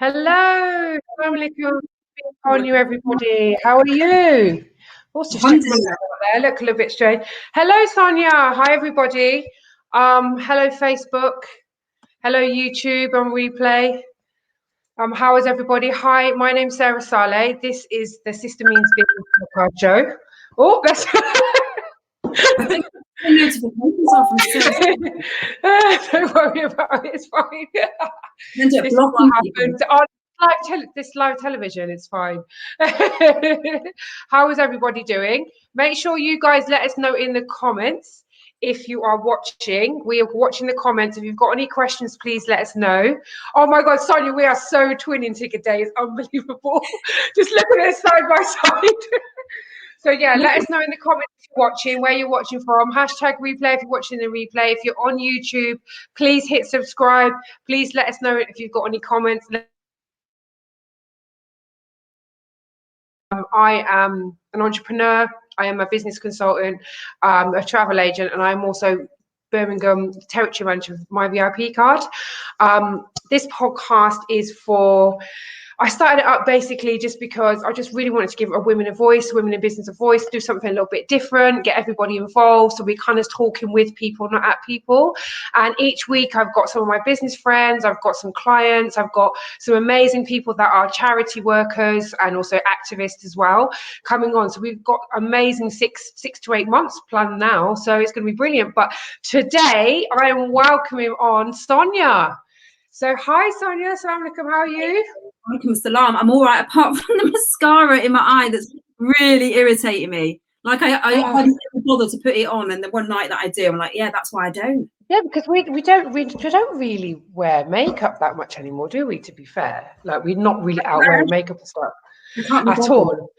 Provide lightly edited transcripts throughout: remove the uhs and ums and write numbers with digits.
Hello, on you, everybody. How are you? Also, there. Look a little bit strange. Hello, Sonia. Hi, everybody. Hello, Facebook. Hello, YouTube on replay. How is everybody? Hi, my name's Sara Saleh. This is the Sister Means Business podcast show. Oh, that's. Don't worry about it. It's fine. This is what happens. This live television, it's fine. How is everybody doing? Make sure you guys let us know in the comments if you are watching. We are watching the comments. If you've got any questions, please let us know. Oh my God, Sonia, we are so twinning today. It's unbelievable. Just look at us side by side. So yeah, let us know in the comments if you're watching, where you're watching from. Hashtag replay if you're watching the replay. If you're on YouTube, please hit subscribe. Please let us know if you've got any comments. I am an entrepreneur. I am a business consultant, a travel agent, and I'm also Birmingham territory manager of my VIP card. This podcast is for, I started it up basically just because I just really wanted to give women a voice, women in business a voice, do something a little bit different, get everybody involved. So we're kind of talking with people, not at people. And each week I've got some of my business friends, I've got some clients, I've got some amazing people that are charity workers and also activists as well coming on. So we've got amazing six to 8 months planned now. So it's going to be brilliant. But today I am welcoming on Sonia. So hi Sonia, Assalamu alaikum, how are you? Alaikum salam. I'm all right, apart from the mascara in my eye that's really irritating me. Like I never bother to put it on, and the one night that I do, I'm like, yeah, that's why I don't. Yeah, because we don't really wear makeup that much anymore, do we? To be fair, like we're not really out wearing makeup and stuff at all.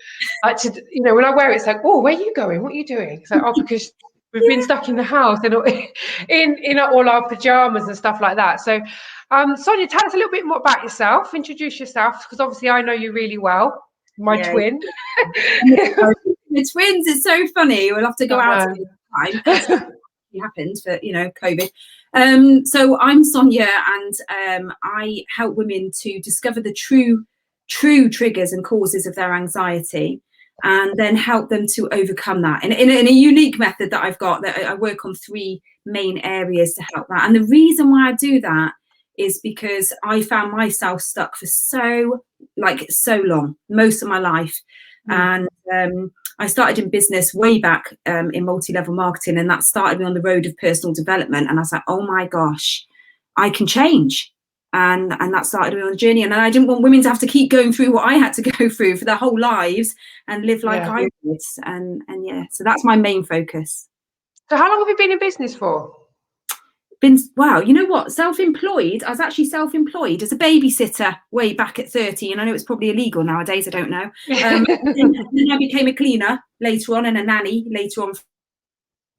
When I wear it, it's like, oh, where are you going? What are you doing? It's like, oh, because we've been stuck in the house and in all our pajamas and stuff like that. So, Sonia, tell us a little bit more about yourself. Introduce yourself, because obviously I know you really well. My twin. The twins is so funny. We'll have to go out time. It happened for COVID. So I'm Sonia, and I help women to discover the true triggers and causes of their anxiety, and then help them to overcome that in a unique method that I've got. That I work on 3 main areas to help that. And the reason why I do that is because I found myself stuck for so long, most of my life. And I started in business way back in multi-level marketing, and that started me on the road of personal development. And I was like, oh my gosh, I can change. And that started me on a journey. And I didn't want women to have to keep going through what I had to go through for their whole lives and live like I did. And yeah, so that's my main focus. So how long have you been in business for? Wow, you know what? Self-employed. I was actually self-employed as a babysitter way back at 30, and I know it's probably illegal nowadays. I don't know. Then I became a cleaner later on and a nanny later on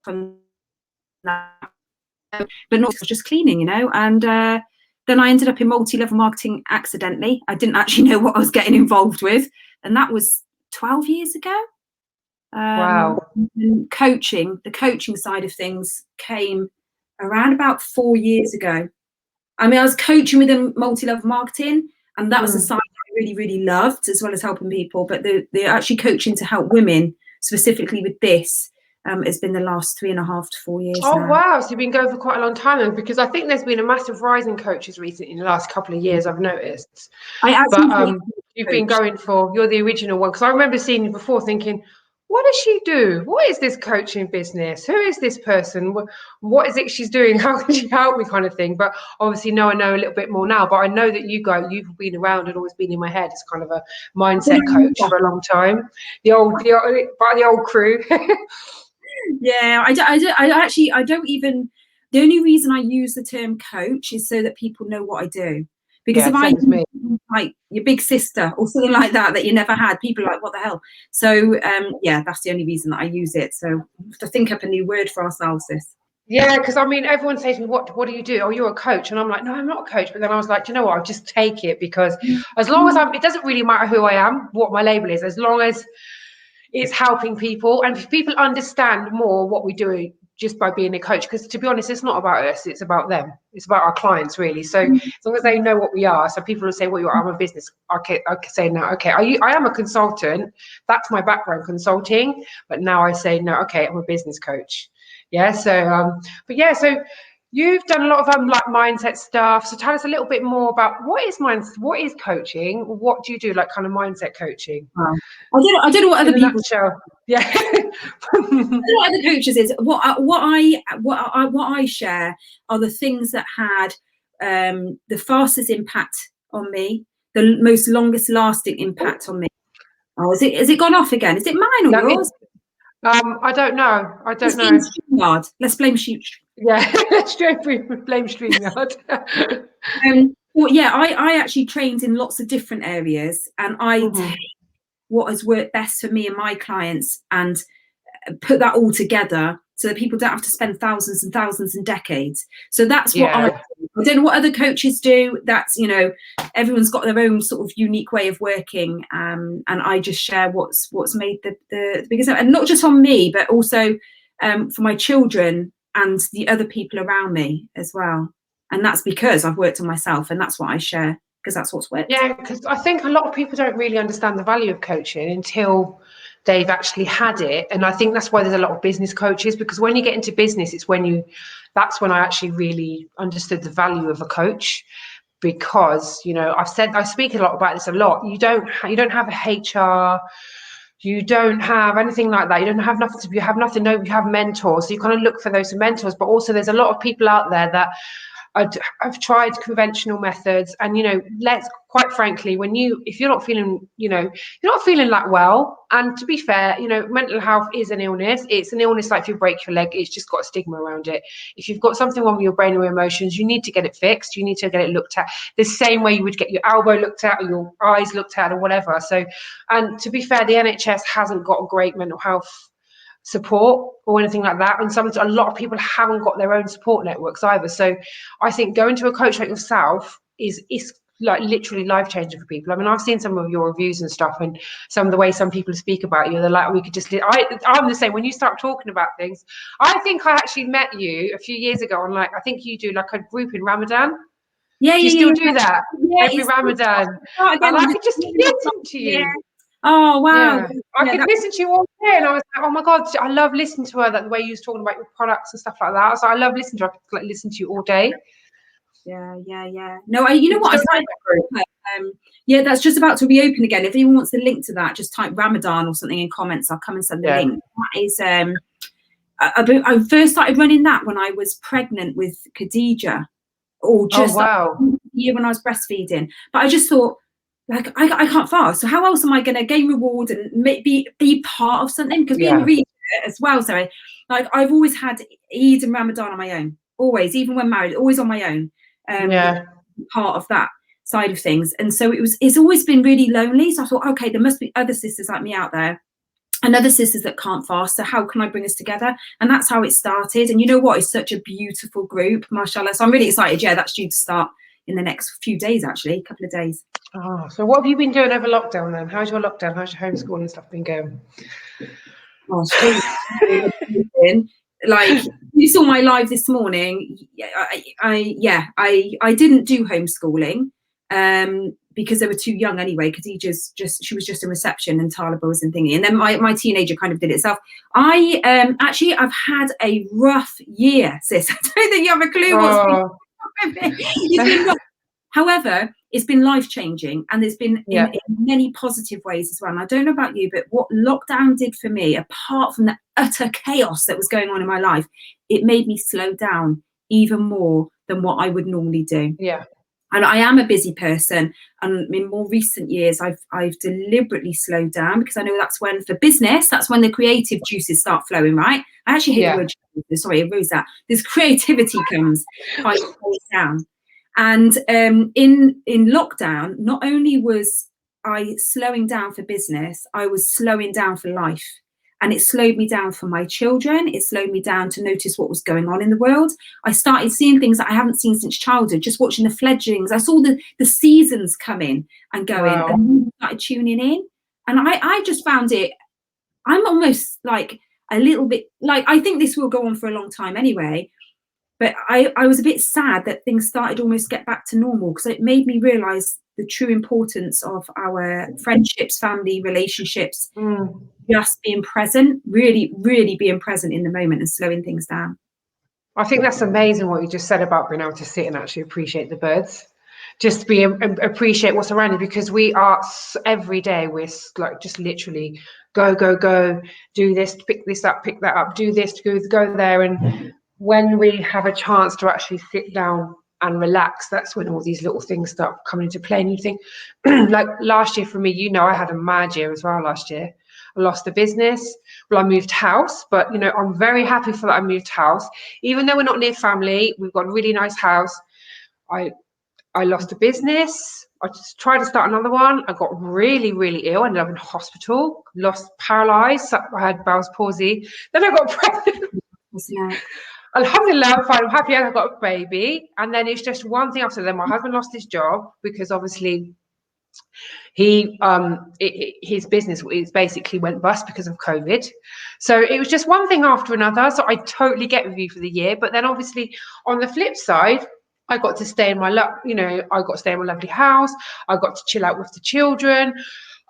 from that. But not just cleaning, And then I ended up in multi-level marketing accidentally. I didn't actually know what I was getting involved with, and that was 12 years ago. Wow. And the coaching side of things came around about 4 years ago. I mean, I was coaching within multi-level marketing, and that was a side I really, really loved, as well as helping people. But they're actually coaching to help women, specifically with this, has been the last 3.5 to 4 years. Oh, now. wow. So you've been going for quite a long time, because I think there's been a massive rise in coaches recently in the last couple of years, I've noticed. You've been going you're the original one, because I remember seeing you before thinking, what does she do? What is this coaching business? Who is this person? What is it she's doing? How can she help me, kind of thing? But obviously now I know a little bit more now. But I know that you've been around and always been in my head as kind of a mindset coach for a long time. The old crew. Yeah, I don't even. The only reason I use the term coach is so that people know what I do. Because if I same as me. like your big sister or something like that you never had, people are like, what the hell? So yeah, that's the only reason that I use it. So we have to think up a new word for ourselves, sis. Yeah, because I mean, everyone says to me, what do you do? Oh, you're a coach. And I'm like, no, I'm not a coach. But then I was like, you know what? I'll just take it, because as long as it doesn't really matter who I am, what my label is, as long as it's helping people, and if people understand more what we do just by being a coach, because to be honest, it's not about us, it's about them, it's about our clients, really. So as long as they know what we are, so people will say, well, I'm a business, okay, I can say now, okay, I am a consultant, that's my background, consulting, but now I say no, okay, I'm a business coach. Yeah, so but yeah, so you've done a lot of like mindset stuff, so tell us a little bit more about what is coaching, what do you do, like kind of mindset coaching? Wow. I don't know what other people. Yeah. I don't know what other coaches is. What I share are the things that had the fastest impact on me, the most longest lasting impact on me. Oh, has it gone off again? Is it mine or yours? I don't know. Let's blame StreamYard. Let's blame Yeah, let's blame StreamYard. Well, yeah, I actually trained in lots of different areas, and I take what has worked best for me and my clients and put that all together so that people don't have to spend thousands and thousands and decades. So that's what I don't know what other coaches do. That's, you know, everyone's got their own sort of unique way of working, and I just share what's made the biggest, and not just on me, but also for my children and the other people around me as well. And that's because I've worked on myself, and that's what I share, because that's what's worked. Yeah, because I think a lot of people don't really understand the value of coaching until they've actually had it. And I think that's why there's a lot of business coaches, because when you get into business, that's when I actually really understood the value of a coach. Because, you know, I speak a lot about this a lot. You don't have a HR, you don't have anything like that. You don't have nothing you have nothing. No, you have mentors. So you kind of look for those mentors, but also there's a lot of people out there that I've tried conventional methods, and, you know, let's quite frankly, if you're not feeling, you know, you're not feeling that well, and to be fair, you know, mental health is an illness. It's an illness like if you break your leg, it's just got a stigma around it. If you've got something wrong with your brain or emotions, you need to get it fixed. You need to get it looked at the same way you would get your elbow looked at or your eyes looked at or whatever. So, and to be fair, the NHS hasn't got a great mental health support or anything like that, and a lot of people haven't got their own support networks either. So I think going to a coach like yourself is like literally life changing for people. I mean, I've seen some of your reviews and stuff, and some of the way some people speak about you, they're like, we could just I'm the same. When you start talking about things, I think I actually met you a few years ago on, like, I think you do like a group in Ramadan. Do you still do that every Ramadan? And I could just listen to you. Oh, wow. Yeah. I could listen to you all day, and I was like, oh my God, I love listening to her, that the way you was talking about your products and stuff like that. So I love listening to her. I could like listen to you all day. Yeah. No, you know what? Yeah, that's just about to reopen again. If anyone wants the link to that, just type Ramadan or something in comments. I'll come and send the link. That is, I first started running that when I was pregnant with Khadija, or just a year when I was breastfeeding. But I just thought, like, I can't fast, so how else am I going to gain reward and be part of something? Because being a reader as well, sorry, like, I've always had Eid and Ramadan on my own, always, even when married, always on my own, part of that side of things. And so it's always been really lonely. So I thought, okay, there must be other sisters like me out there, and other sisters that can't fast, so how can I bring us together? And that's how it started. And you know what, it's such a beautiful group, mashallah. So I'm really excited. Yeah, that's due to start in the next few days, actually, a couple of days. Oh, so what have you been doing over lockdown then? How's your lockdown? How's your homeschooling and stuff been going? Like, you saw my live this morning. I didn't do homeschooling because they were too young anyway. She was just in reception, and Talib was in thingy, and then my teenager kind of did it itself. I've had a rough year, sis. I don't think you have a clue what's However, it's been life-changing, and there's been in many positive ways as well. And I don't know about you, but what lockdown did for me, apart from the utter chaos that was going on in my life, it made me slow down even more than what I would normally do. Yeah. And I am a busy person, and in more recent years, I've deliberately slowed down, because I know that's when, for business, that's when the creative juices start flowing, right? I actually hate the word, sorry, I lose that. This creativity comes if I slow down. And in lockdown, not only was I slowing down for business, I was slowing down for life. And it slowed me down for my children. It slowed me down to notice what was going on in the world. I started seeing things that I haven't seen since childhood, just watching the fledglings. I saw the seasons coming and going, Wow. and started tuning in. And I just found it, I'm almost like a little bit, like, I think this will go on for a long time anyway. But I was a bit sad that things started almost get back to normal, because it made me realise the true importance of our friendships, family relationships, just being present, really, really being present in the moment and slowing things down. I think that's amazing what you just said about being able to sit and actually appreciate the birds. Just appreciate what's around you, because we are every day, we're like just literally go, do this, pick this up, pick that up, do this, go there. And when we have a chance to actually sit down and relax, that's when all these little things start coming into play. And you think, like last year for me, I had a mad year as well last year. I lost the business. Well, I moved house, but I'm very happy for that I moved house. Even though we're not near family, we've got a really nice house. I lost a business. I just tried to start another one. I got really, really ill. I ended up in hospital, paralyzed. I had Bell's palsy. Then I got pregnant. Alhamdulillah, I'm fine. I'm happy I got a baby. And then it's just one thing after that. My husband lost his job because obviously his business basically went bust because of COVID. So it was just one thing after another. So I totally get with you for the year. But then obviously on the flip side, I got to stay in my lovely house. I got to chill out with the children.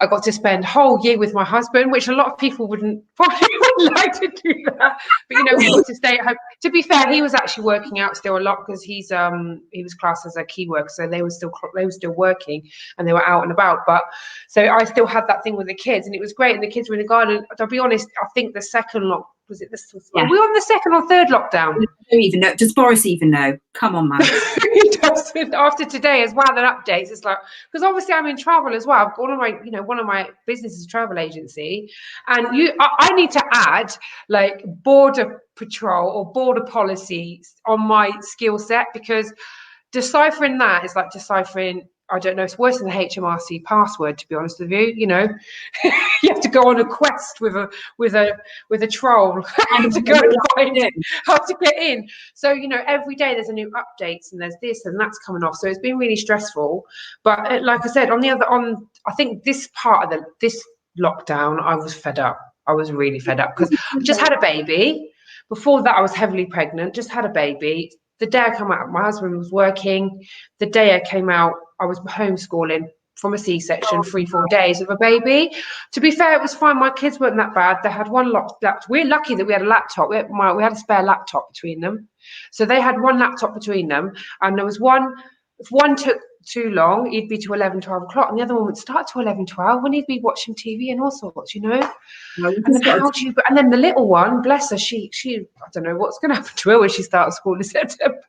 I got to spend a whole year with my husband, which a lot of people probably wouldn't like to do that. But we got to stay at home. To be fair, he was actually working out still a lot, because he was classed as a key worker, so they were still working and they were out and about. But so I still had that thing with the kids, and it was great. And the kids were in the garden. I'll be honest, I think the second are we on the second or third lockdown? I don't even know. Does Boris even know? Come on, man. He does. After today as well, and updates. It's like, because obviously I'm in travel as well. I've got one of my businesses is a travel agency, and I need to add like border patrol or border policy on my skill set, because deciphering that is like deciphering, I don't know, it's worse than the HMRC password, to be honest with you. You have to go on a quest with a troll to go and find how to get in. So every day there's a new updates, and there's this and that's coming off. So it's been really stressful. But like I said, I think this part of this lockdown, I was fed up. I was really fed up, because I just had a baby. Before that, I was heavily pregnant. Just had a baby. The day I came out, my husband was working. The day I came out, I was homeschooling from a C-section, 3-4 days of a baby. To be fair, it was fine. My kids weren't that bad. They had one laptop. We're lucky that we had a laptop. We had a spare laptop between them. So they had one laptop between them. And there was one, if one took too long, he'd be to 11, 12 o'clock. And the other one would start to 11, 12 when he'd be watching TV and all sorts, And then the little one, bless her, she I don't know what's going to happen to her when she starts school in September.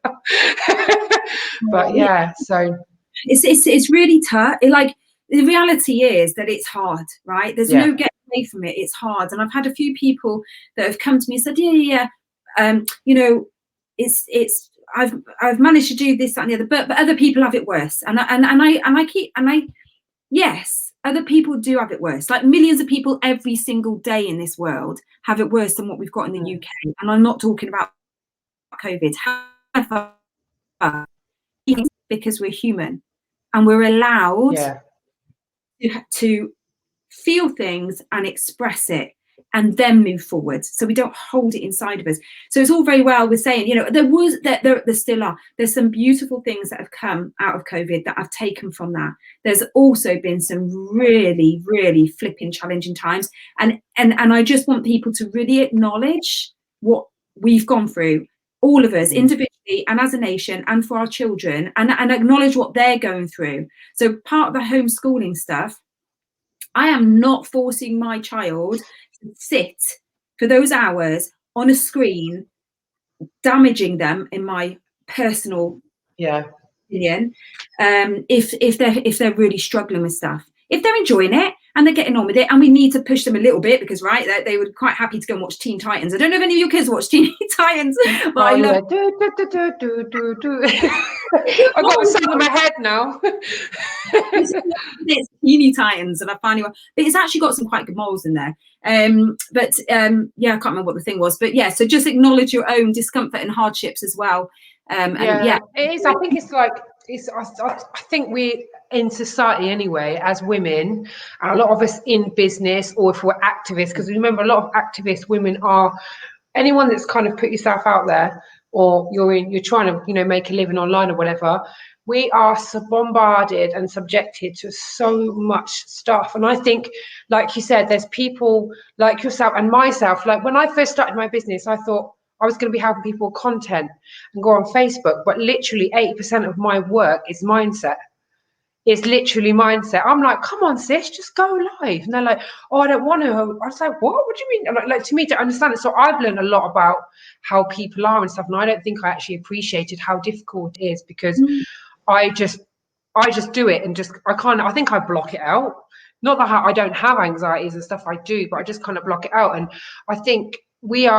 But yeah, so it's really tough. The reality is that it's hard, right? There's no getting away from it. It's hard. And I've had a few people that have come to me and said, it's I've managed to do this, that, and the other, but other people have it worse. Yes, other people do have it worse. Like millions of people every single day in this world have it worse than what we've got in the UK. And I'm not talking about COVID. However, because we're human and we're allowed to feel things and express it and then move forward, so we don't hold it inside of us. So it's all very well with saying, there still are. There's some beautiful things that have come out of COVID that I've taken from that. There's also been some really, really flipping challenging times, and I just want people to really acknowledge what we've gone through, all of us individually and as a nation, and for our children, and acknowledge what they're going through. So part of the homeschooling stuff, I am not forcing my child to sit for those hours on a screen, damaging them, in my personal opinion. If they're really struggling with stuff, if they're enjoying it and they're getting on with it, and we need to push them a little bit because they were quite happy to go and watch Teen Titans. I don't know if any of your kids watch Teen Titans, but I love I got the song in my head now. It's Teeny Titans, and I finally, but it's actually got some quite good morals in there. Yeah, I can't remember what the thing was, but yeah, so just acknowledge your own discomfort and hardships as well. And yeah, it is. I think it's like I think we in society anyway, as women, and a lot of us in business, or if we're activists, because remember a lot of activist women are anyone that's kind of put yourself out there, or you're trying to, you know, make a living online or whatever. We are so bombarded and subjected to so much stuff. And I think, like you said, there's people like yourself and myself. Like when I first started my business, I thought I was going to be helping people with content and go on Facebook. But literally 80% of my work is mindset. It's literally mindset. I'm like, come on, sis, just go live. And they're like, oh, I don't want to. I was like, what do you mean? And like to me, to understand it. So I've learned a lot about how people are and stuff. And I don't think I actually appreciated how difficult it is, because I just do it and just, I think I block it out. Not that I don't have anxieties and stuff, I do, but I just kind of block it out. And I think we're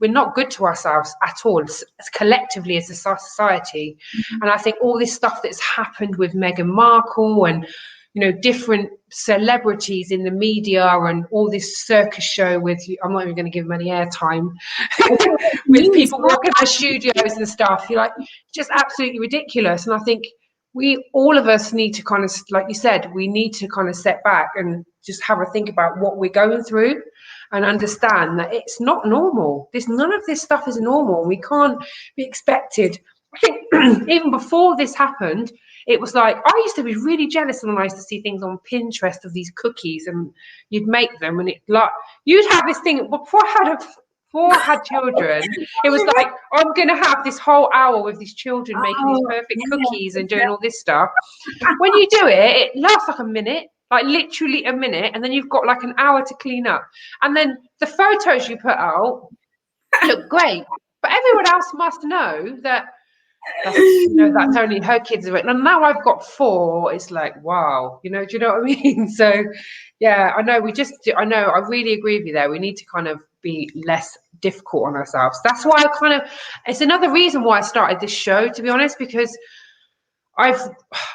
not good to ourselves at all, as collectively as a society. And I think all this stuff that's happened with Meghan Markle and, you know, different celebrities in the media and all this circus show with, I'm not even going to give them any airtime, with people walking out of studios and stuff. You're like, just absolutely ridiculous. And I think all of us need to kind of, like you said, we need to kind of step back and just have a think about what we're going through and understand that it's not normal. None of this stuff is normal. We can't be expected. I think even before this happened, it was like, I used to be really jealous when I used to see things on Pinterest of these cookies, and you'd make them, and it like, you'd have this thing before I had children. It was like, I'm going to have this whole hour with these children making these perfect cookies and doing all this stuff. When you do it, it lasts like a minute, like literally a minute, and then you've got like an hour to clean up. And then the photos you put out look great, but everyone else must know that that's only her kids are written. And now I've got 4. It's like, wow, you know, do you know what I mean? So yeah, I really agree with you there. We need to kind of be less difficult on ourselves. That's why it's another reason why I started this show, to be honest, because I've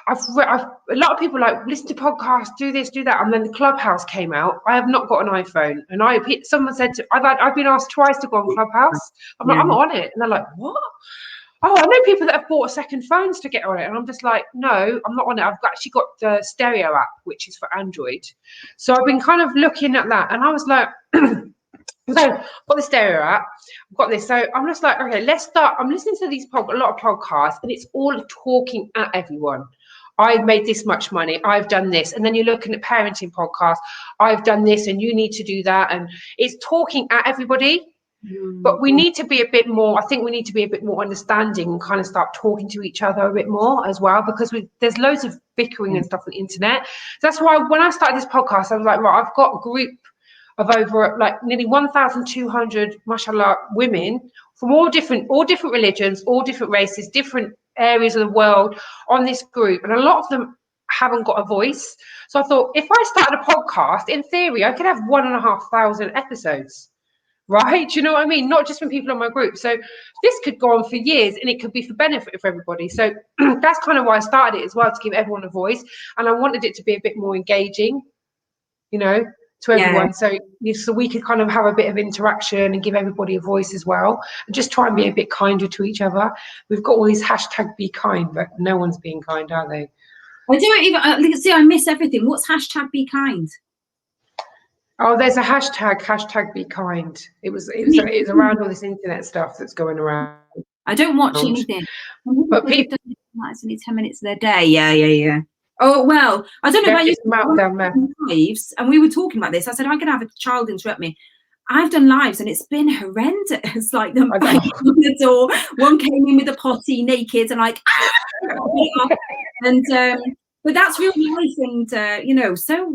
a lot of people like listen to podcasts, do this, do that, and then the Clubhouse came out. I have not got an iPhone, and someone said I've been asked twice to go on Clubhouse. I'm like, I'm not on it, and they're like, what? Oh, I know people that have bought second phones to get on it, and I'm just like, no, I'm not on it. I've actually got the Stereo app, which is for Android. So I've been kind of looking at that, and I was like. So I've got the Stereo app, I've got this. So I'm just like, okay, let's start. I'm listening to a lot of podcasts, and it's all talking at everyone. I've made this much money, I've done this. And then you're looking at parenting podcasts, I've done this and you need to do that. And it's talking at everybody. But we need to be a bit more, I think we need to be a bit more understanding and kind of start talking to each other a bit more as well, because there's loads of bickering and stuff on the internet. So that's why when I started this podcast, I was like, right, I've got a group of over like nearly 1,200, mashallah, women from all different religions, all different races, different areas of the world on this group. And a lot of them haven't got a voice. So I thought, if I started a podcast, in theory, I could have 1,500 episodes, right? Do you know what I mean? Not just from people on my group. So this could go on for years, and it could be for benefit for everybody. So that's kind of why I started it as well, to give everyone a voice. And I wanted it to be a bit more engaging, you know, to everyone. So we could kind of have a bit of interaction and give everybody a voice as well, and just try and be a bit kinder to each other. We've got all these hashtag be kind, but no one's being kind, are they? I don't even see, I miss everything. What's hashtag be kind? Oh, there's a hashtag be kind. It was around all this internet stuff that's going around. I don't watch anything, but people, it's only 10 minutes of their day. Yeah. Oh, well, I don't know about you lives, and we were talking about this. I said, I'm going to have a child interrupt me. I've done lives, and it's been horrendous. Like them banging on the door. One came in with a potty naked, and like, and but that's real life, and you know, so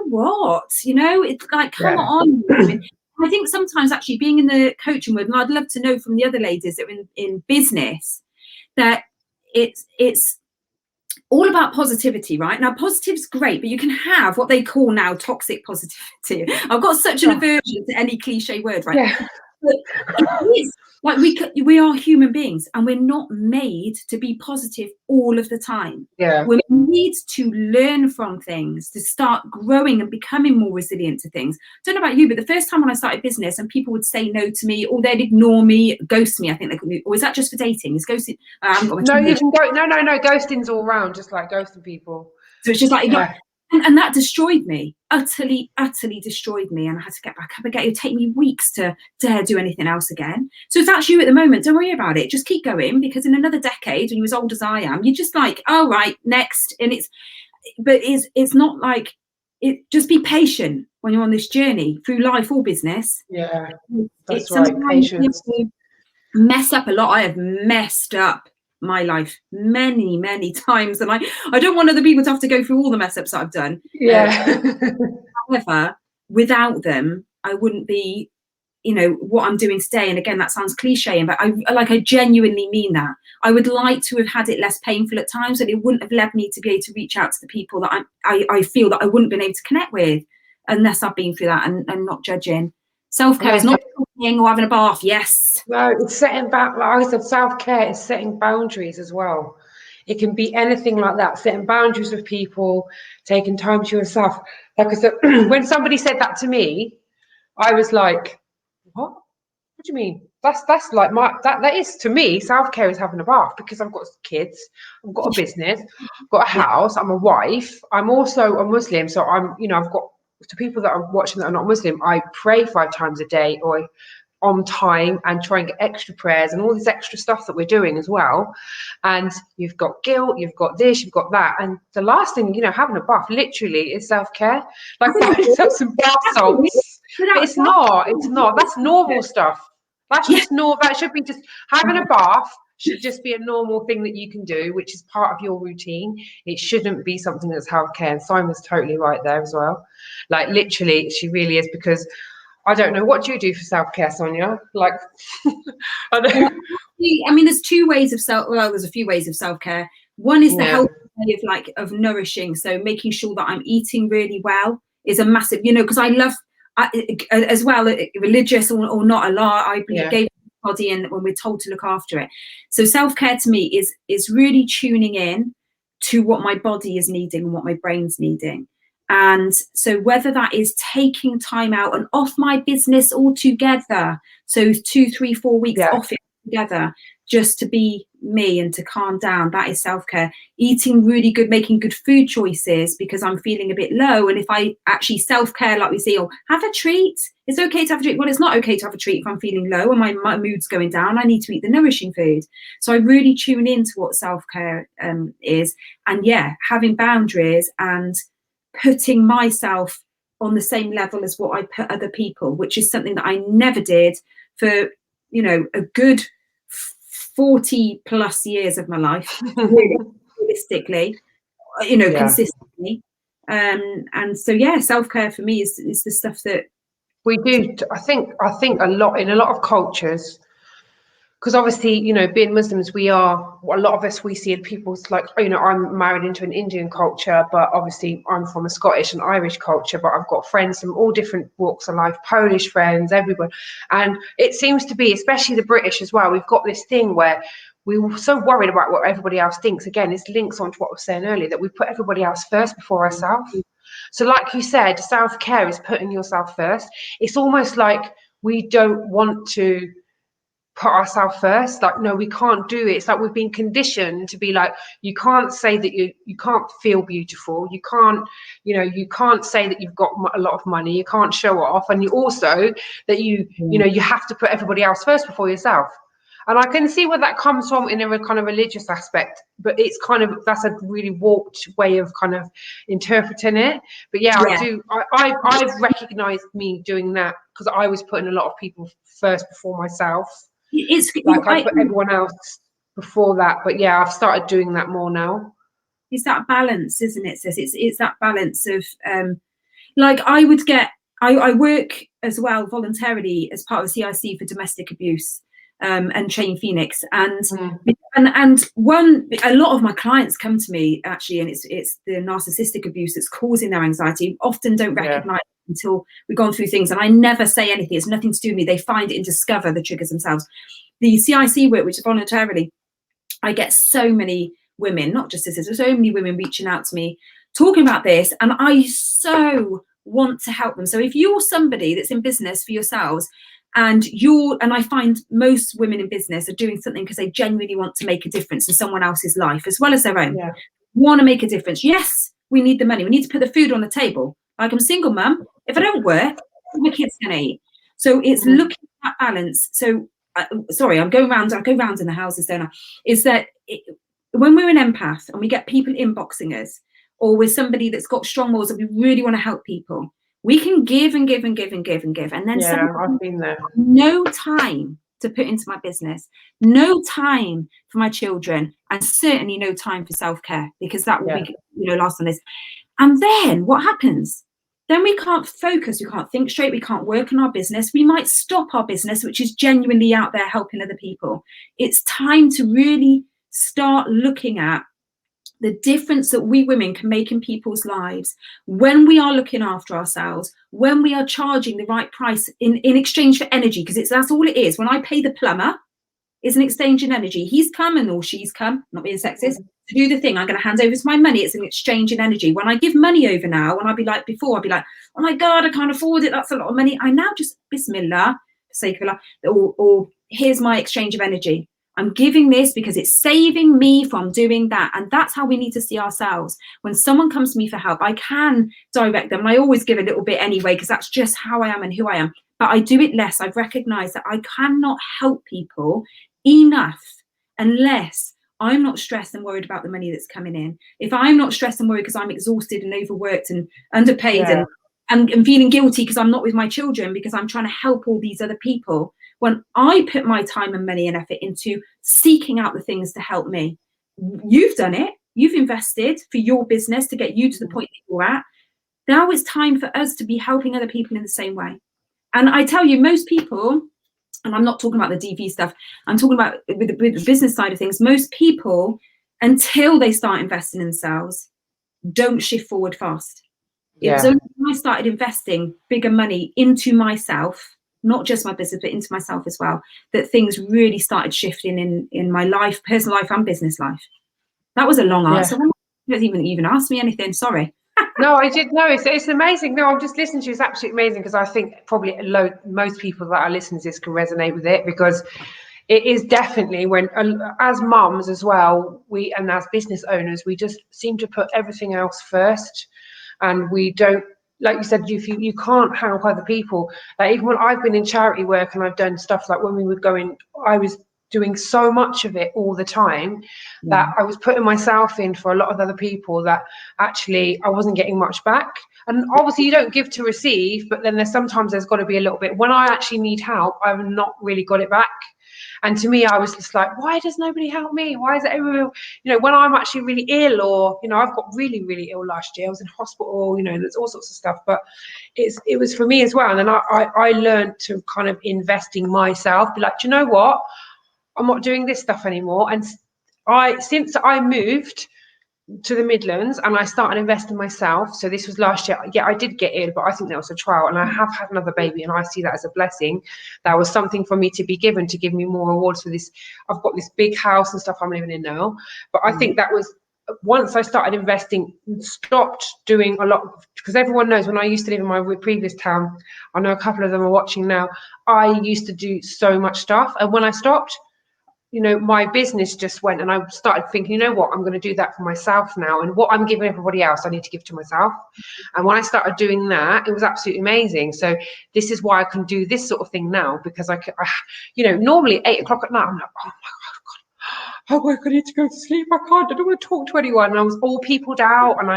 what? You know, it's like, come on. I think sometimes actually being in the coaching world, and I'd love to know from the other ladies that are in business, that it's all about positivity, right? Now, positive's great, but you can have what they call now toxic positivity. I've got such an aversion to any cliche word, right? Yeah. But it is like we are human beings, and we're not made to be positive all of the time. Yeah. We're made to learn from things, to start growing and becoming more resilient to things. I don't know about you, but the first time when I started business and people would say no to me, or they'd ignore me, ghost me, I think they could, or is that just for dating? Is ghosting? I haven't got No, you can go. No. Ghosting's all round, just like ghosting people. So it's just like, yeah. And that destroyed me, utterly destroyed me. And I had to get back up again. It would take me weeks to dare do anything else again. So if that's you at the moment, don't worry about it. Just keep going, because in another decade, when you're as old as I am, you're just like, oh, right, next. And it's not like it. Just be patient when you're on this journey through life or business. Yeah, that's it's right. Patience. Mess up a lot. I have messed up my life many times, and I don't want other people to have to go through all the mess ups that I've done. Yeah. However, without them, I wouldn't be, what I'm doing today. And again, that sounds cliche, but I genuinely mean that. I would like to have had it less painful at times, and it wouldn't have led me to be able to reach out to the people that I feel that I wouldn't have been able to connect with unless I've been through that, and not judging. Self-care is not cooking or having a bath. Yes. No, it's setting back. Like I said, self-care is setting boundaries as well. It can be anything like that. Setting boundaries with people, taking time to yourself. Like I said, when somebody said that to me, I was like, "What? What do you mean? That's like that is, to me, self-care is having a bath, because I've got kids, I've got a business, I've got a house, I'm a wife, I'm also a Muslim, so I've got, to people that are watching that are not Muslim, I pray 5 times a day, or on time, and try and get extra prayers and all this extra stuff that we're doing as well. And you've got guilt, you've got this, you've got that, and the last thing, having a bath literally is self-care. Like putting yourself some bath salts. But it's not that's normal stuff. That's just that should be, just having a bath should just be a normal thing that you can do, which is part of your routine. It shouldn't be something that's healthcare. And Simon's totally right there as well. Like literally, she really is, because I don't know. What do you do for self-care, Sonia? Like, I don't. I mean, there's two ways of there's a few ways of self-care. One is the healthy way of nourishing. So making sure that I'm eating really well is a massive, because I love, as well, religious or not, a lot, I gave my body, and when we're told to look after it. So self-care to me is really tuning in to what my body is needing and what my brain's needing. And so whether that is taking time out and off my business altogether, so 2, 3, 4 weeks off it together, just to be me and to calm down, that is self-care. Eating really good, making good food choices because I'm feeling a bit low. And if I actually self-care, like we say, have a treat. It's okay to have a treat. Well, it's not okay to have a treat if I'm feeling low and my mood's going down. I need to eat the nourishing food. So I really tune into what self-care is. And having boundaries and putting myself on the same level as what I put other people, which is something that I never did for, a good 40 plus years of my life, really, realistically, consistently. And so, self-care for me is the stuff that we do. I think a lot in a lot of cultures, because obviously, being Muslims, a lot of us, we see people's like, I'm married into an Indian culture, but obviously I'm from a Scottish and Irish culture, but I've got friends from all different walks of life, Polish friends, everyone. And it seems to be, especially the British as well, we've got this thing where we're so worried about what everybody else thinks. Again, this links on to what I was saying earlier, that we put everybody else first before ourselves. So like you said, self-care is putting yourself first. It's almost like we don't want to put ourselves first. Like, no, we can't do it. It's like we've been conditioned to be like, you can't say that you can't feel beautiful, you can't say that you've got a lot of money, you can't show off, and you also that you have to put everybody else first before yourself. And I can see where that comes from in a kind of religious aspect, but it's kind of, that's a really warped way of kind of interpreting it. But I've recognized me doing that, because I was putting a lot of people first before myself. I put everyone else before that, but I've started doing that more now. It's that balance, isn't it, sis? It's that balance of like I work as well voluntarily as part of the CIC for domestic abuse and Chain Phoenix, and And a lot of my clients come to me actually, and it's the narcissistic abuse that's causing their anxiety. Often don't recognize until we've gone through things, and I never say anything. It's nothing to do with me. They find it and discover the triggers themselves. The CIC work, which is voluntarily, I get so many women, not just sisters, but so many women reaching out to me talking about this, and I so want to help them. So if you're somebody that's in business for yourselves, and I find most women in business are doing something because they genuinely want to make a difference in someone else's life as well as their own. Want to make a difference. Yes, we need the money. We need to put the food on the table. Like, I'm a single mum. If I don't work, my kids can eat. So it's looking at that balance. So sorry, I go round in the houses, don't I? Is that when we're an empath and we get people inboxing us, or with somebody that's got strong wills that we really want to help people, we can give and give and give and give and give, and then I've been there. No time to put into my business, no time for my children, and certainly no time for self-care, because that will be, last on this. And then what happens? Then we can't focus, we can't think straight, we can't work on our business. We might stop our business, which is genuinely out there helping other people. It's time to really start looking at the difference that we women can make in people's lives when we are looking after ourselves, when we are charging the right price in exchange for energy, because that's all it is. When I pay the plumber, it's an exchange in energy. He's come or she's come, not being sexist, to do the thing. I'm going to hand over my money. It's an exchange in energy. When I give money over now, when I'd be like, oh my God, I can't afford it. That's a lot of money. I now just, Bismillah, for sake of Allah, or here's my exchange of energy. I'm giving this because it's saving me from doing that. And that's how we need to see ourselves. When someone comes to me for help, I can direct them. And I always give a little bit anyway, because that's just how I am and who I am. But I do it less. I've recognized that I cannot help people enough unless I'm not stressed and worried about the money that's coming in. If I'm not stressed and worried because I'm exhausted and overworked and underpaid and feeling guilty because I'm not with my children because I'm trying to help all these other people, when I put my time and money and effort into seeking out the things to help me, you've done it, you've invested for your business to get you to the point that you're at. Now it's time for us to be helping other people in the same way. And I tell you, most people, and I'm not talking about the DV stuff, I'm talking about with the business side of things, most people, until they start investing in themselves, don't shift forward fast. It was only when I started investing bigger money into myself, not just my business, but into myself as well, that things really started shifting in my life, personal life and business life. That was a long answer. You don't even ask me anything. Sorry. No, I did. No, it's amazing. No, I'm just listening to you. It's absolutely amazing, because I think probably most people that are listening to this can resonate with it, because it is definitely when, as mums as well, and as business owners, we just seem to put everything else first, and we don't, like you said, you can't help other people. Like, even when I've been in charity work and I've done stuff, like when we would go in, I was doing so much of it all the time that I was putting myself in for a lot of other people that actually I wasn't getting much back. And obviously you don't give to receive, but then there's got to be a little bit. When I actually need help, I've not really got it back. And to me, I was just like, why does nobody help me? Why is it everyone, when I'm actually really ill, or, I've got really, really ill last year. I was in hospital, there's all sorts of stuff, but it was for me as well. And then I learned to kind of invest in myself, be like, do you know what? I'm not doing this stuff anymore. And since I moved to the Midlands and I started investing myself, so this was last year. Yeah, I did get ill, but I think that was a trial, and I have had another baby, and I see that as a blessing. That was something for me to be given, to give me more rewards for this. I've got this big house and stuff I'm living in now, but I think that was, once I started investing, stopped doing a lot, because everyone knows when I used to live in my previous town, I know a couple of them are watching now, I used to do so much stuff, and when I stopped, my business just went, and I started thinking, you know what, I'm going to do that for myself now, and what I'm giving everybody else, I need to give to myself. And when I started doing that, it was absolutely amazing. So this is why I can do this sort of thing now, because I normally 8 o'clock at night, I'm like, oh my God, I need to go to sleep. I don't want to talk to anyone. And I was all peopled out, and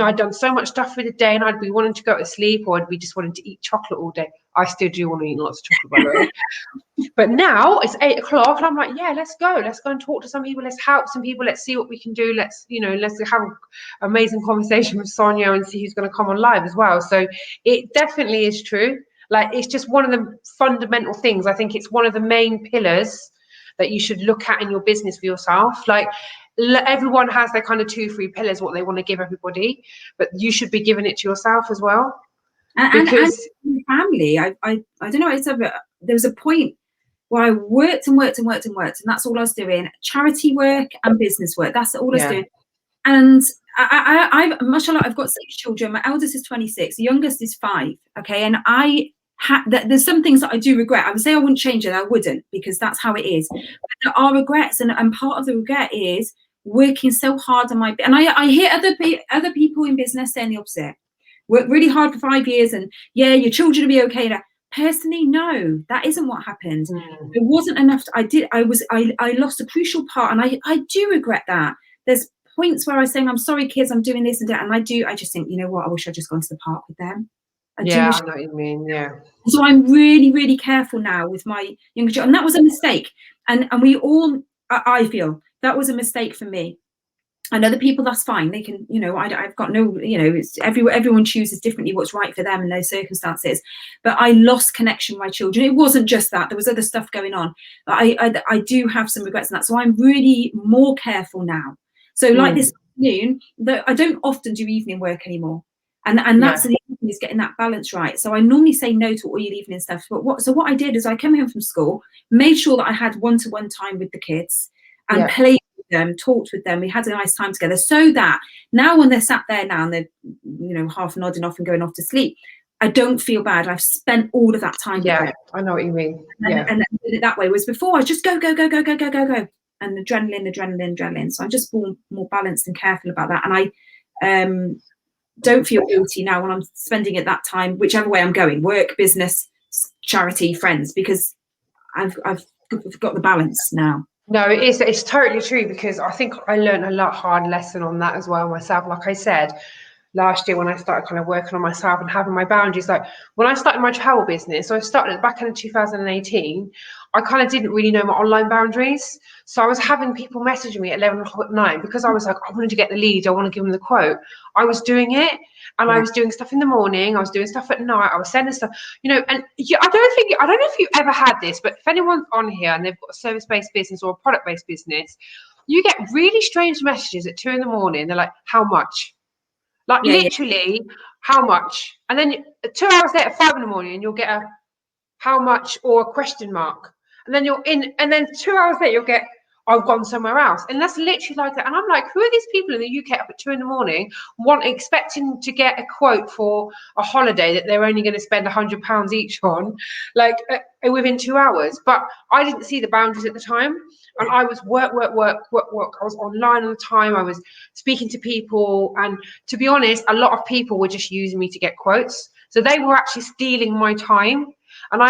I'd done so much stuff for the day, and I'd be wanting to go to sleep, or I'd be just wanting to eat chocolate all day. I still do want to eat lots of chocolate, by the way. But now it's 8 o'clock, and I'm like, yeah, let's go and talk to some people. Let's help some people. Let's see what we can do. Let's have an amazing conversation with Sonia and see who's going to come on live as well. So it definitely is true. Like, it's just one of the fundamental things. I think it's one of the main pillars that you should look at in your business for yourself. Like, everyone has their kind of 2-3 pillars, what they want to give everybody, but you should be giving it to yourself as well. And family, I don't know what I said, but there was a point where I worked and that's all I was doing. Charity work and business work, that's all I was doing. And I've mashallah, I've got 6 children. My eldest is 26, the youngest is 5. Okay, and there's some things that I do regret. I would say I wouldn't change it, I wouldn't, because that's how it is. But there are regrets, and part of the regret is working so hard on and I hear other people in business saying the opposite. Work really hard for 5 years and yeah, your children will be okay. Personally, no, that isn't what happened. It wasn't enough. I lost a crucial part, and I do regret that. There's points where I was saying, I'm sorry, kids, I'm doing this and that, and I just think, you know what, I wish I'd just gone to the park with them. I know what you mean. Yeah. So I'm really, really careful now with my younger children, and that was a mistake. And we all, I feel that was a mistake for me. And other people, that's fine. They can, you know, I've got no, you know, it's everyone chooses differently what's right for them in those circumstances. But I lost connection with my children. It wasn't just that. There was other stuff going on. But I do have some regrets in that. So I'm really more careful now. So like this afternoon, I don't often do evening work anymore. And that's the evening, is getting that balance right. So I normally say no to all your evening stuff. But what I did is I came home from school, made sure that I had one-to-one time with the kids and played them, talked with them, we had a nice time together, so that now when they're sat there now and they're, you know, half nodding off and going off to sleep, I don't feel bad. I've spent all of that time with them. I know what you mean. And did it that way. Whereas before I was just go, and adrenaline. So I'm just more balanced and careful about that. And I don't feel guilty now when I'm spending it that time, whichever way I'm going, work, business, charity, friends, because I've got the balance now. No, it's totally true, because I think I learned a lot hard lesson on that as well myself. Like I said, last year when I started kind of working on myself and having my boundaries, like when I started my travel business, so I started at the back end of 2018, I kind of didn't really know my online boundaries. So I was having people messaging me at 11 o'clock at night because I was like, I wanted to get the lead, I want to give them the quote. I was doing it, and I was doing stuff in the morning, I was doing stuff at night, I was sending stuff, you know. And I don't know if you ever had this, but if anyone's on here and they've got a service-based business or a product-based business, you get really strange messages at 2 in the morning. They're like, how much? Like literally, how much? And then 2 hours later, 5 in the morning, and you'll get a how much or a question mark. And then you're in, and then 2 hours later, you'll get, I've gone somewhere else. And that's literally like that. And I'm like, who are these people in the UK up at 2 in the morning expecting to get a quote for a holiday that they're only going to spend £100 each on, like within 2 hours? But I didn't see the boundaries at the time. And I was work. I was online all the time. I was speaking to people. And to be honest, a lot of people were just using me to get quotes. So they were actually stealing my time. And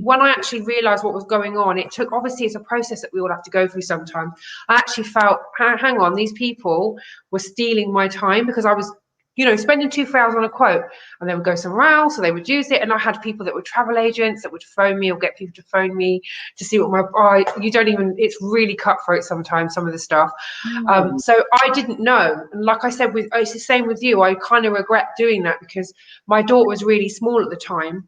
when I actually realized what was going on, it took, obviously it's a process that we all have to go through sometimes. I actually felt, hang on, these people were stealing my time, because I was, you know, spending 2-3 hours on a quote, and they would go somewhere else, or they would use it. And I had people that were travel agents that would phone me, or get people to phone me to see what it's really cutthroat sometimes, some of the stuff. So I didn't know. And like I said, it's the same with you. I kind of regret doing that, because my daughter was really small at the time.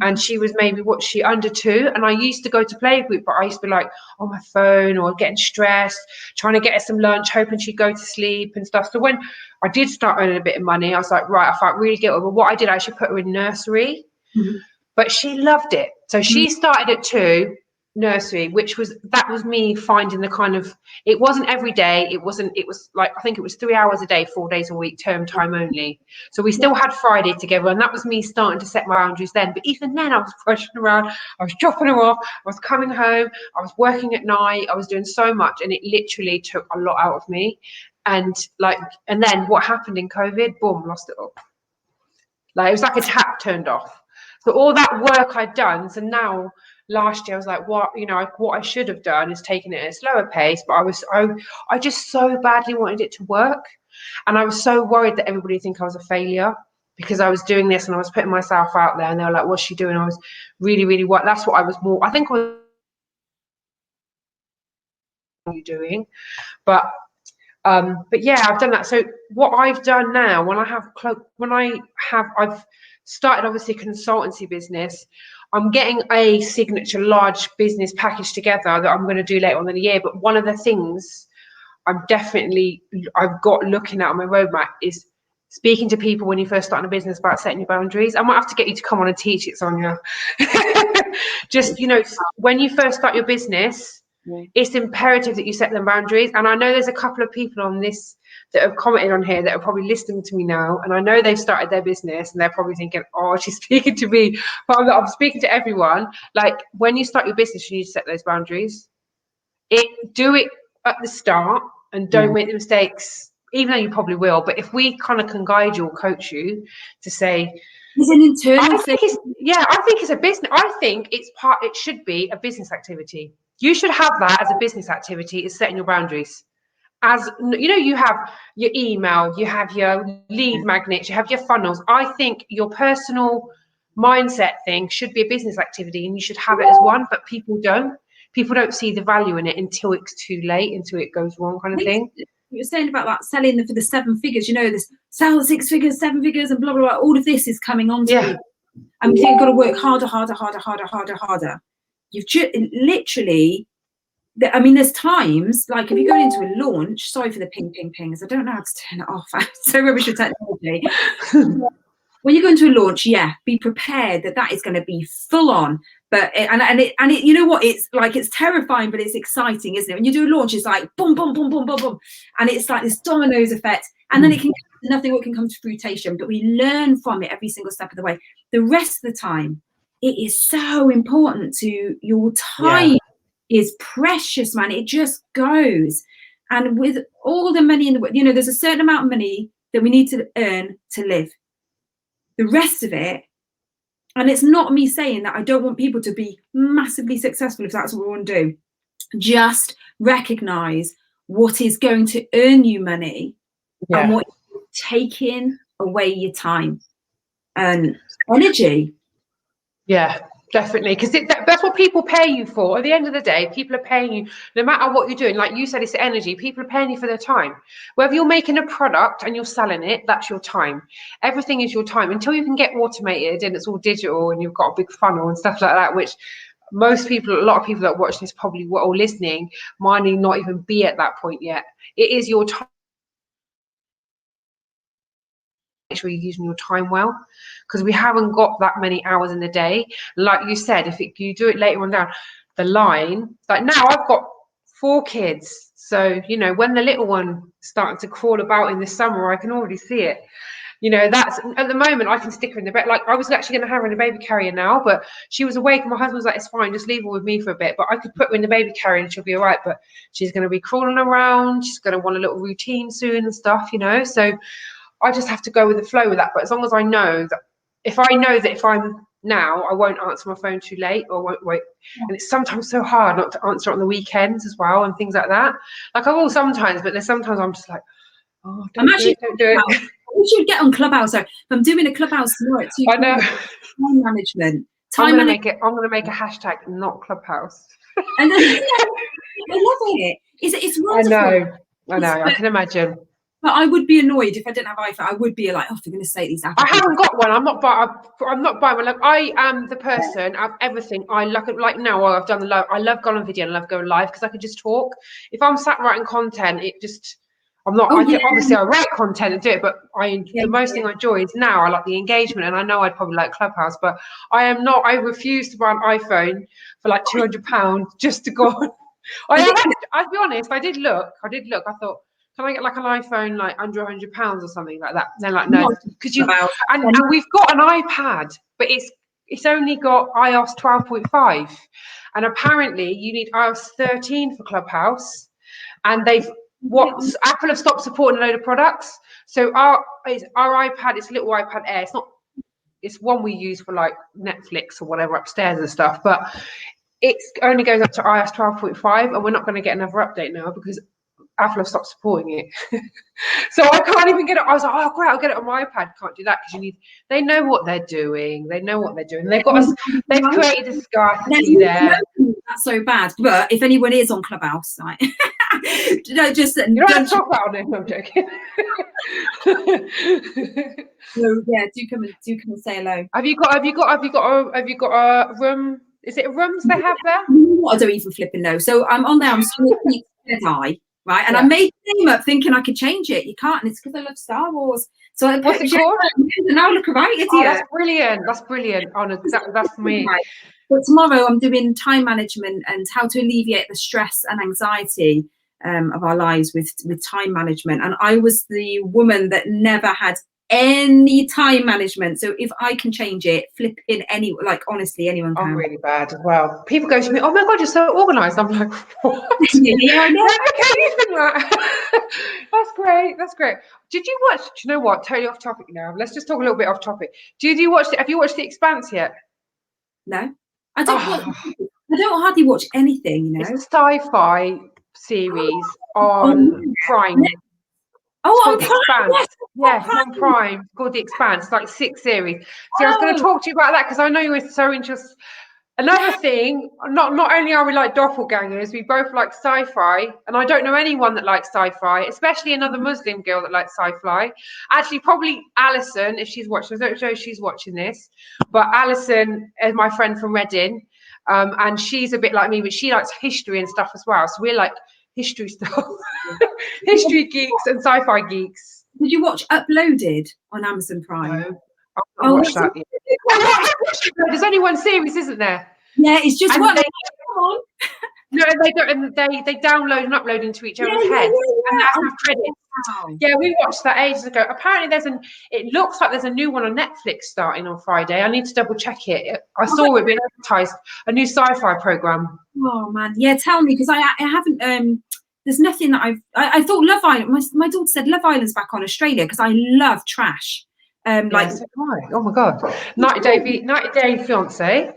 And she was maybe under 2, and I used to go to playgroup, but I used to be like on my phone or getting stressed, trying to get her some lunch, hoping she'd go to sleep and stuff. So when I did start earning a bit of money, I was like, right, I felt really guilty. But what I did, I actually put her in nursery, but she loved it. So she started at 2 nursery, that was me finding the kind of, it wasn't every day, it was like, I think it was 3 hours a day, 4 days a week, term time only. So we still had Friday together, and that was me starting to set my boundaries then. But even then, I was rushing around, I was dropping her off, I was coming home, I was working at night, I was doing so much, and it literally took a lot out of me. And then what happened in COVID, boom, lost it all. Like, it was like a tap turned off. So all that work I'd done, so now last year I was like, what I should have done is taken it at a slower pace. But I just so badly wanted it to work, and I was so worried that everybody would think I was a failure, because I was doing this and I was putting myself out there, and they were like, what's she doing? I was really, really that's what I was more, I think, I was doing. But yeah, I've done that. So what I've done now, I've started obviously a consultancy business. I'm getting a signature large business package together that I'm going to do later on in the year. But one of the things I've got looking at on my roadmap is speaking to people when you first start a business about setting your boundaries. I might have to get you to come on and teach it, Sonia. Just, when you first start your business, it's imperative that you set them boundaries. And I know there's a couple of people on this that have commented on here that are probably listening to me now. And I know they've started their business and they're probably thinking, oh, she's speaking to me. But I'm speaking to everyone. Like, when you start your business, you need to set those boundaries. Do it at the start and don't make the mistakes, even though you probably will. But if we kind of can guide you or coach you to say, it's an internal thing. I think it's a business. I think it should be a business activity. You should have that as a business activity, is setting your boundaries. As you have your email, you have your lead magnets, you have your funnels. I think your personal mindset thing should be a business activity, and you should have it as one, but people don't see the value in it until it's too late, until it goes wrong, kind of thing. You were saying about that selling for the 7 figures, this sell 6 figures, 7 figures, and blah blah blah. All of this is coming on to people, and we think you've got to work harder. You've literally, I mean, there's times, like if you go into a launch, sorry for the pings, I don't know how to turn it off. I'm so rubbish with technology. When you go into a launch, be prepared that is going to be full on. But you know what? It's like, it's terrifying, but it's exciting, isn't it? When you do a launch, it's like boom, boom, boom, boom, boom, boom, and it's like this dominoes effect. And then nothing can come to fruition, but we learn from it every single step of the way. The rest of the time, it is so important to your time. Is precious, man. It just goes. And with all the money in the world, there's a certain amount of money that we need to earn to live. The rest of it, and it's not me saying that I don't want people to be massively successful if that's what we want to do. Just recognize what is going to earn you money and what is taking away your time and energy. Yeah, definitely, because that's what people pay you for. At the end of the day, people are paying you, no matter what you're doing. Like you said, it's energy. People are paying you for their time. Whether you're making a product and you're selling it, that's your time. Everything is your time until you can get automated and it's all digital and you've got a big funnel and stuff like that, which a lot of people that watch this probably were all listening might not even be at that point yet. It is your time. Make sure you're using your time well, because we haven't got that many hours in the day. Like you said, if you do it later on down the line, like now I've got 4 kids, so when the little one started to crawl about in the summer, I can already see it. That's at the moment I can stick her in the bed. Like I was actually going to have her in a baby carrier now, but she was awake and my husband was like, it's fine, just leave her with me for a bit. But I could put her in the baby carrier and she'll be all right, but she's going to be crawling around, she's going to want a little routine soon and stuff, so I just have to go with the flow with that. But as long as I know that if I'm now, I won't answer my phone too late or won't wait. And it's sometimes so hard not to answer on the weekends as well and things like that. Like I will sometimes, but there's sometimes I'm just like, oh, don't do it. We should get on Clubhouse. So I'm doing a Clubhouse tomorrow. I know. Time management. I'm gonna make a hashtag, not Clubhouse. And then, I love it. It's wonderful. I know. I can imagine. But I would be annoyed if I didn't have iPhone. I would be like, oh, they're going to say these apps. I haven't got one. I'm not buying one. Like I am the person of everything. I like now. I've done I love going on video and I love going live because I can just talk. If I'm sat writing content, I'm not. Obviously I write content and do it, but the most thing I enjoy is now I like the engagement, and I know I'd probably like Clubhouse, but I am not. I refuse to buy an iPhone for like £200 just to go on. I'll be honest. I did look. I thought, can I get like an iPhone like under £100 or something like that? And they're like, no, because and we've got an iPad, but it's only got iOS 12.5, and apparently you need iOS 13 for Clubhouse, and Apple have stopped supporting a load of products. So our iPad, it's a little iPad Air. It's one we use for like Netflix or whatever upstairs and stuff, but it only goes up to iOS 12.5, and we're not going to get another update now because Apple have stopped supporting it. So I can't even get it. I was like, oh great, I'll get it on my iPad. Can't do that because they know what they're doing. They've created a scarcity there. That's so bad. But if anyone is on Clubhouse, right? No, just You don't have to talk about it. No, I'm joking. No, yeah, do come and say hello. Have you got a room? Is it rooms they have there? What I don't even flipping know. So I'm on there. I'm Sonia Keats Jedi, right? And I made the name up thinking I could change it. You can't, and it's because I love Star Wars. So I What's it called? and now look right, idiot. Oh, that's brilliant. That's brilliant. Oh, no, that's me. Right. But tomorrow I'm doing time management and how to alleviate the stress and anxiety of our lives with time management. And I was the woman that never had any time management. So if I can change it, flipping honestly, anyone can. I'm really bad as well. People go to me, oh my God, you're so organized. I'm like, what? Yeah, I know. That's great. That's great. Did you watch, do you know what? Totally off topic now. Let's just talk a little bit off topic. Have you watched The Expanse yet? No. I don't hardly watch anything, you know. It's a sci-fi series on Prime. Oh, called The Expanse. Yes, on Prime. It's called The Expanse. It's like 6 series. See, I was going to talk to you about that because I know you were so interested. Another thing, not only are we like doppelgangers, we both like sci-fi, and I don't know anyone that likes sci-fi, especially another Muslim girl that likes sci-fi. Actually, probably Alison, if she's watching. I don't know if she's watching this, but Alison is my friend from Reading, and she's a bit like me, but she likes history and stuff as well. So we're like history stuff, history geeks and sci-fi geeks. Did you watch Uploaded on Amazon Prime? No, I've not watched that yet. There's only one series, isn't there? Yeah, it's just one. No, they don't, and they download and upload into each other's heads, and they have credits. Wow. Yeah, we watched that ages ago. Apparently, it looks like there's a new one on Netflix starting on Friday. I need to double check it. I saw it being advertised, a new sci-fi program. Oh man, yeah, tell me, because I haven't. There's nothing that I thought Love Island. My daughter said Love Island's back on Australia because I love trash. Yes, right. Oh my God, 90 Day Fiance.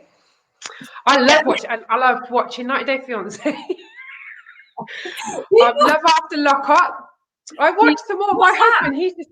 I love watching 90 Day Fiance. Love After Lockup. I watched some more. My husband, he's just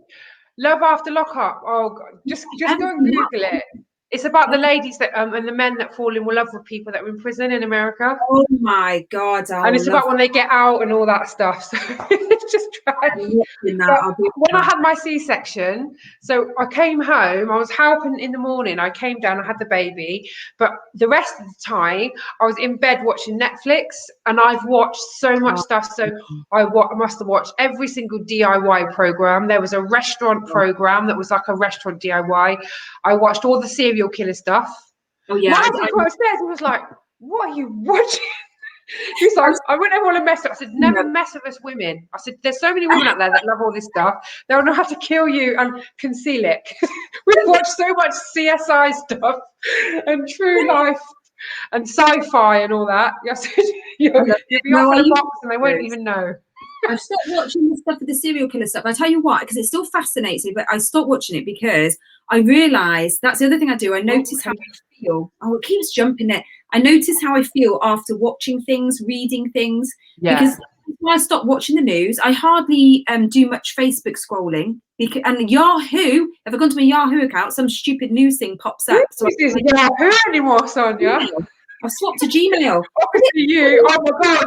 Love After Lockup. Oh God, just go and Google it. It's about the ladies that and the men that fall in love with people that are in prison in America. Oh my God! And it's about when they get out and all that stuff. So it's just trash. When I had my C-section, so I came home. I was helping in the morning. I came down. I had the baby, but the rest of the time I was in bed watching Netflix. And I've watched so much stuff. So I must have watched every single DIY program. There was a restaurant program that was like a restaurant DIY. I watched all the serial killer stuff. Oh yeah. My husband went upstairs and was like, "What are you watching?" He's like, "I wouldn't ever want to mess up." I said, "Never mess with us women." I said, "There's so many women out there that love all this stuff. They'll know how to kill you and conceal it." We've watched so much CSI stuff and true life and sci-fi and all that. I said, you'll be off in a box and they won't even know. I've stopped watching the stuff with the serial killer stuff. I tell you what, because it still fascinates me, but I stopped watching it because I realised that's the other thing I do. I notice how I feel. Oh, it keeps jumping there. I notice how I feel after watching things, reading things. Yeah. Because when I stopped watching the news, I hardly do much Facebook scrolling. And Yahoo, if I go to my Yahoo account, some stupid news thing pops up. So this is Yahoo anymore, Sonia. I've swapped to Gmail. You, oh my God.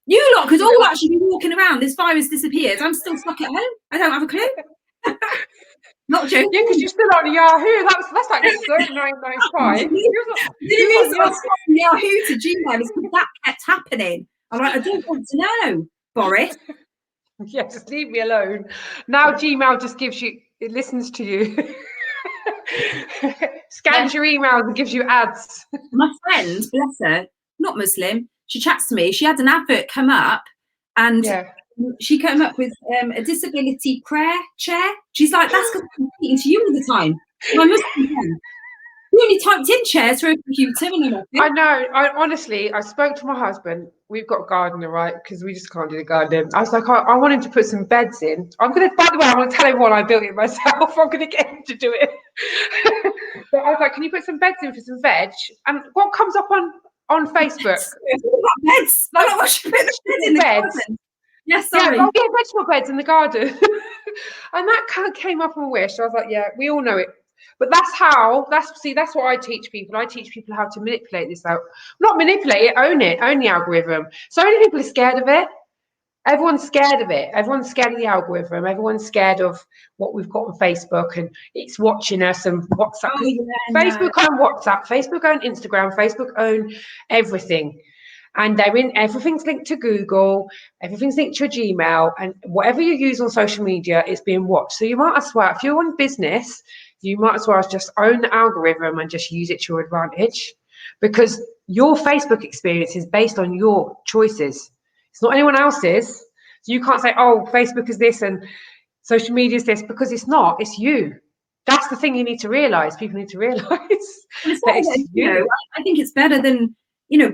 You lot could all actually be walking around. This virus disappears. I'm still stuck at home. I don't have a clue. Not joking. Yeah, because you're still on Yahoo. That's like so 995. Yahoo to Gmail is because that kept happening. I'm like, I don't want to know, Boris. Yeah, just leave me alone. Now Gmail just it listens to you. Scans your emails and gives you ads. My friend, bless her, not Muslim, she chats to me. She had an advert come up and she came up with a disability prayer chair. She's like, that's because I'm speaking to you all the time. My Muslim friend. You only typed in chairs for a computer. I know. I spoke to my husband. We've got a gardener, right? Because we just can't do the garden. I was like, I want him to put some beds in. By the way, I want to tell everyone I built it myself. I'm going to get him to do it. But I was like, can you put some beds in for some veg? And what comes up on Facebook? Beds. I'm not watching beds in the garden. Yes, sorry. Yeah, I'll get vegetable beds in the garden. And that kind of came up on Wish. I was like, yeah, we all know it. But that's what I teach people. I teach people how to manipulate this out. Not manipulate it, own the algorithm. So many people are scared of it. Everyone's scared of it. Everyone's scared of the algorithm. Everyone's scared of what we've got on Facebook, and it's watching us and WhatsApp. Oh, yeah, Facebook own WhatsApp, Facebook own Instagram, Facebook own everything. And everything's linked to Google, everything's linked to your Gmail, and whatever you use on social media is being watched. So you might as well, if you're on business, you might as well just own the algorithm and just use it to your advantage, because your Facebook experience is based on your choices. It's not anyone else's. So you can't say, oh, Facebook is this and social media is this, because it's not. It's you. That's the thing you need to realise. People need to realise that it's you. I think it's better than,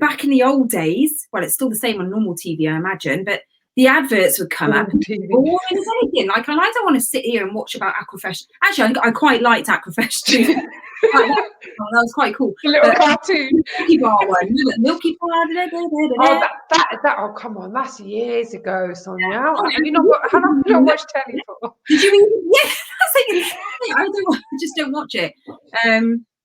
back in the old days. Well, it's still the same on normal TV, I imagine, but the adverts would come up. Boring as anything. Like, I don't want to sit here and watch about Aquafresh. Actually, I quite liked Aquafresh too. That was quite cool. A little cartoon. Milky Bar one. Milky Bar. Oh, that! Oh, come on, that's years ago, Sonia. How long have you not watched telly for? Did you? Yeah, I just don't watch it.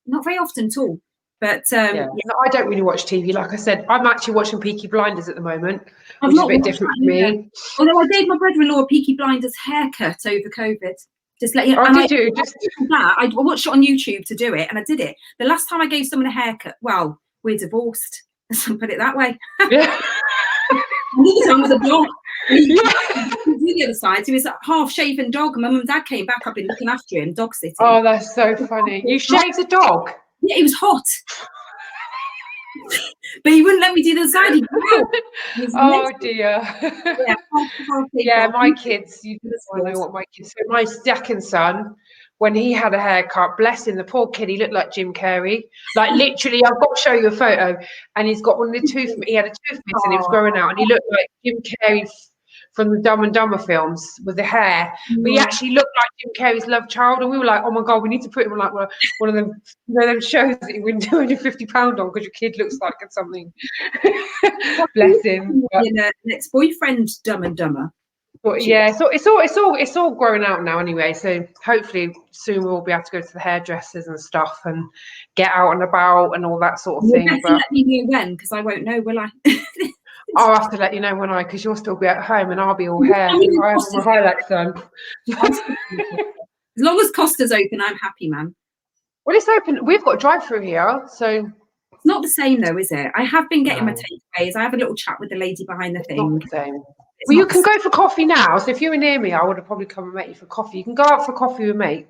Not very often at all. But No, I don't really watch TV. Like I said, I'm actually watching Peaky Blinders at the moment, which is a bit different for me. Although I gave my brother-in-law a Peaky Blinders haircut over COVID. Just let you know. Oh, did you? I watched it on YouTube to do it, and I did it. The last time I gave someone a haircut, well, we're divorced. Let's put it that way. Yeah. The other was a dog. The other side, he was a half-shaven dog. My mum and dad came back. I've been looking after him, dog sitting. Oh, that's so funny. You shaved the dog? Yeah, it was hot. But he wouldn't let me do the side. Oh dear. Yeah, my kids, you know what my kids. So my second son, when he had a haircut, bless him, the poor kid, he looked like Jim Carrey. Like literally, I've got to show you a photo, and he's got one of the he had a tooth missing, it was growing out, and he looked like Jim Carrey from the Dumb and Dumber films with the hair. But he actually looked like Jim Carrey's love child, and we were like, oh my god, we need to put him on like one of them, them shows that you win £250 on because your kid looks like something. Bless him. Next boyfriend, Dumb and Dumber. But yeah, so it's all growing out now anyway. So hopefully soon we'll be able to go to the hairdressers and stuff and get out and about and all that sort of thing. But let me know when, because I won't know, will I? I'll have to let you know when because you'll still be at home and I'll be all hair. I have my highlights done. As long as Costa's open, I'm happy, man. Well, it's open. We've got drive-through here, so it's not the same though, is it? I have been getting my takeaways. I have a little chat with the lady behind the thing. Not the same. Well, you can go for coffee now. So if you were near me, I would have probably come and met you for coffee. You can go out for coffee with me.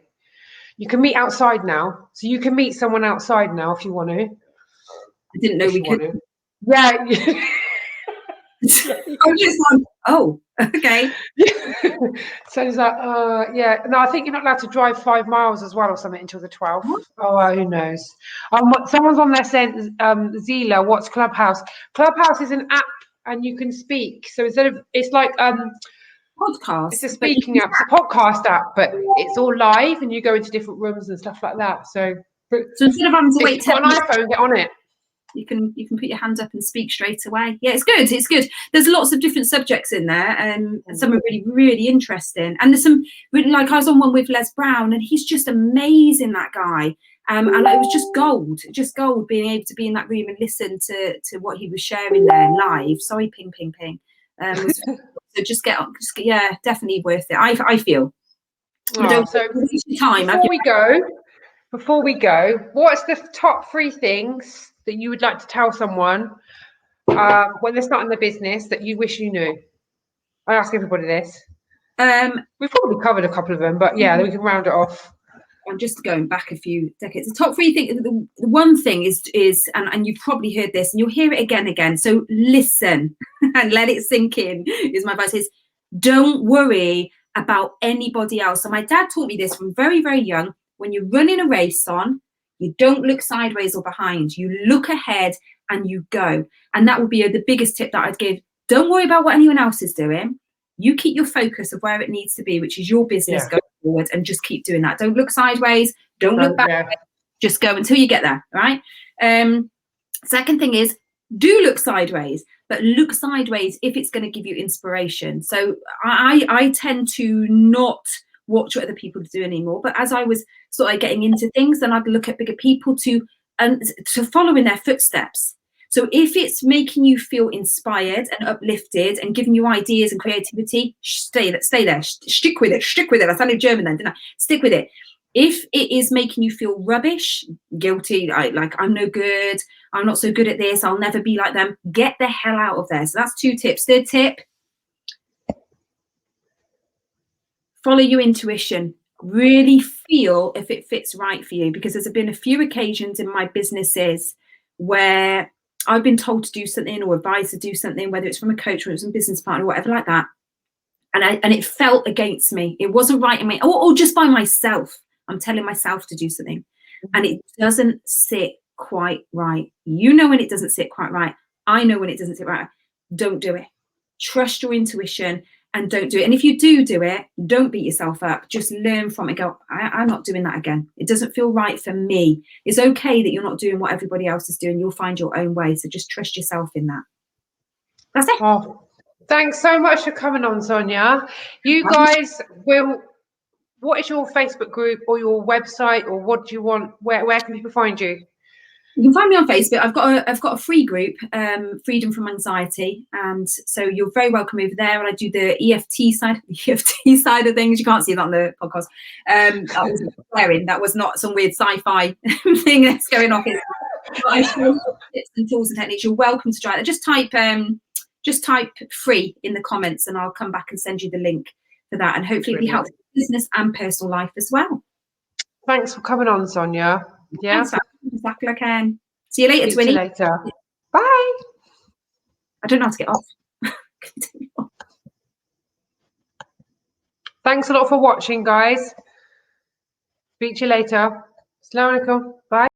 You can meet outside now. So you can meet someone outside now if you want to. I didn't know we could. Yeah. I'm just like, oh, okay. So he's like, yeah. No, I think you're not allowed to drive 5 miles as well or something until the 12th. What? Oh, who knows? Someone's on there saying, Zila, what's Clubhouse? Clubhouse is an app and you can speak. So it's like podcast. It's a speaking app. It's a podcast app, but it's all live and you go into different rooms and stuff like that. So instead of having to wait 10 minutes, an iPhone, get on it. You can put your hand up and speak straight away. Yeah, it's good. It's good. There's lots of different subjects in there, and some are really, really interesting. And there's some, like I was on one with Les Brown, and he's just amazing, that guy. And it was just gold being able to be in that room and listen to what he was sharing there live. Sorry, ping. So yeah, definitely worth it. I feel. Oh, so before we go, what's the top 3 things that you would like to tell someone when they're starting their business that you wish you knew? I ask everybody this. We've probably covered a couple of them, but yeah, we can round it off. I'm just going back a few decades. The top 3 things. The one thing is, and you've probably heard this, and you'll hear it again. So listen and let it sink in. Is my advice: is don't worry about anybody else. So my dad taught me this from very, very young. When you're running a race on, you don't look sideways or behind. You look ahead and you go. And that would be the biggest tip that I'd give. Don't worry about what anyone else is doing. You keep your focus of where it needs to be, which is your business going forward, and just keep doing that. Don't look sideways. Don't look back. Yeah. Just go until you get there, right? Second thing is, do look sideways, but look sideways if it's going to give you inspiration. So I tend to not watch what other people do anymore. But as I was sort of getting into things, then I'd look at bigger people to follow in their footsteps. So if it's making you feel inspired and uplifted and giving you ideas and creativity, stay there, stick with it. I sounded German then, didn't I? Stick with it. If it is making you feel rubbish, guilty, like I'm no good, I'm not so good at this, I'll never be like them, get the hell out of there. So that's 2 tips. Third tip, follow your intuition. Really feel if it fits right for you, because there's been a few occasions in my businesses where I've been told to do something or advised to do something, whether it's from a coach or it's a business partner or whatever like that, and it felt against me. It wasn't right in me, or just by myself. I'm telling myself to do something and it doesn't sit quite right. You know when it doesn't sit quite right. I know when it doesn't sit right. Don't do it. Trust your intuition and don't do it. And if you do it, don't beat yourself up. Just learn from it. Go, I'm not doing that again. It doesn't feel right for me. It's okay that you're not doing what everybody else is doing. You'll find your own way. So just trust yourself in that. That's it. Oh, thanks so much for coming on, Sonia. You guys will... What is your Facebook group or your website, or what do you want? Where can people find you? You can find me on Facebook. I've got a free group, Freedom from Anxiety, and so you're very welcome over there. And I do the EFT side of things. You can't see that on the podcast. That wasn't swearing. That was not some weird sci-fi thing that's going off here. But I share tips and tools and techniques. You're welcome to try that. Just type free in the comments, and I'll come back and send you the link for that, and hopefully it'll be helpful for business and personal life as well. Thanks for coming on, Sonia. Yeah. Thanks, exactly. I can. See you later, See you Twinny. later. Bye. I don't know how to get off. Thanks a lot for watching, guys. Speak to you later. Assalamu alaikum. Bye.